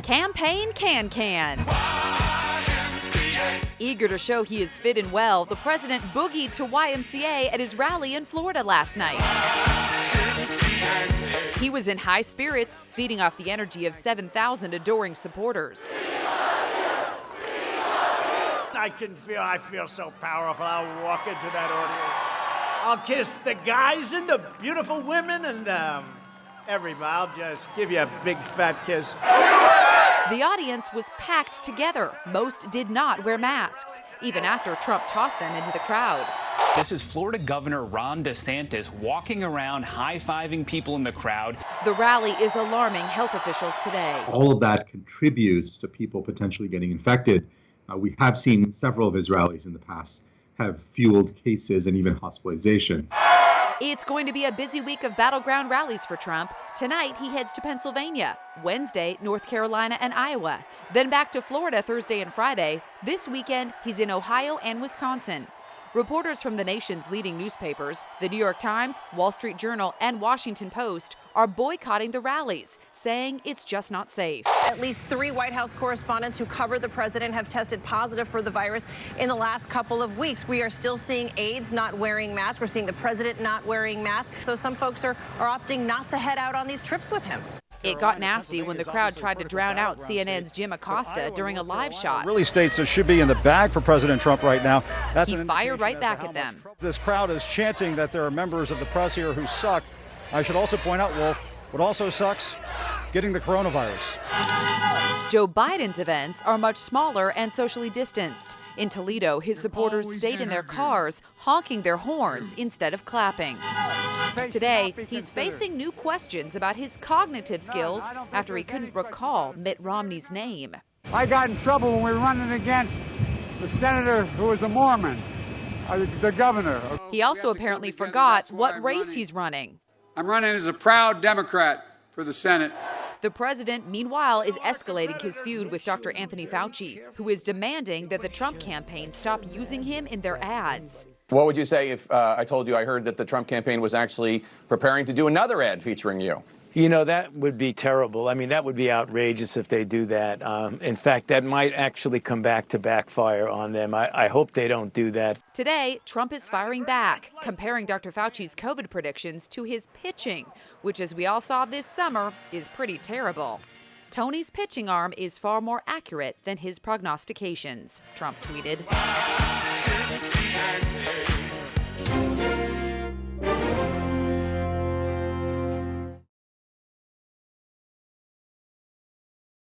Campaign can. Eager to show he is fit and well, the president boogied to YMCA at his rally in Florida last night. He was in high spirits, feeding off the energy of 7,000 adoring supporters. I feel so powerful. I'll walk into that audience. I'll kiss the guys and the beautiful women and everybody. I'll just give you a big fat kiss. The audience was packed together. Most did not wear masks, even after Trump tossed them into the crowd. This is Florida Governor Ron DeSantis walking around high-fiving people in the crowd. The rally is alarming health officials today. All of that contributes to people potentially getting infected. We have seen several of his rallies in the past have fueled cases and even hospitalizations. It's going to be a busy week of battleground rallies for Trump. Tonight, he heads to Pennsylvania. Wednesday, North Carolina and Iowa. Then back to Florida Thursday and Friday. This weekend, he's in Ohio and Wisconsin. Reporters from the nation's leading newspapers, the New York Times, Wall Street Journal, and Washington Post, are boycotting the rallies, saying it's just not safe. At least 3 White House correspondents who cover the president have tested positive for the virus in the last couple of weeks. We are still seeing aides not wearing masks. We're seeing the president not wearing masks. So some folks are opting not to head out on these trips with him. It got nasty when the crowd tried to drown out CNN's Jim Acosta during a live shot. Really states there should be in the bag for President Trump right now. He fired right back at them. This crowd is chanting that there are members of the press here who suck. I should also point out, Wolf, what also sucks, getting the coronavirus. Joe Biden's events are much smaller and socially distanced. In Toledo, his supporters stayed in their cars, honking their horns instead of clapping. Today, he's facing new questions about his cognitive skills after he couldn't recall Mitt Romney's name. I got in trouble when we were running against the senator who was a Mormon, the governor. He also apparently forgot what race he's running. I'm running as a proud Democrat for the Senate. The president, meanwhile, is escalating his feud with Dr. Anthony FAUCI, who is demanding that the Trump campaign stop using him in their ads. What would you say if I told you I heard that the Trump campaign was actually preparing to do another ad featuring you? You know, that would be terrible. I mean, that would be outrageous if they do that. In fact, that might actually come back to backfire on them. I hope they don't do that. Today, Trump is firing back, comparing Dr. Fauci's COVID predictions to his pitching, which, as we all saw this summer, is pretty terrible. Tony's pitching arm is far more accurate than his prognostications, Trump tweeted.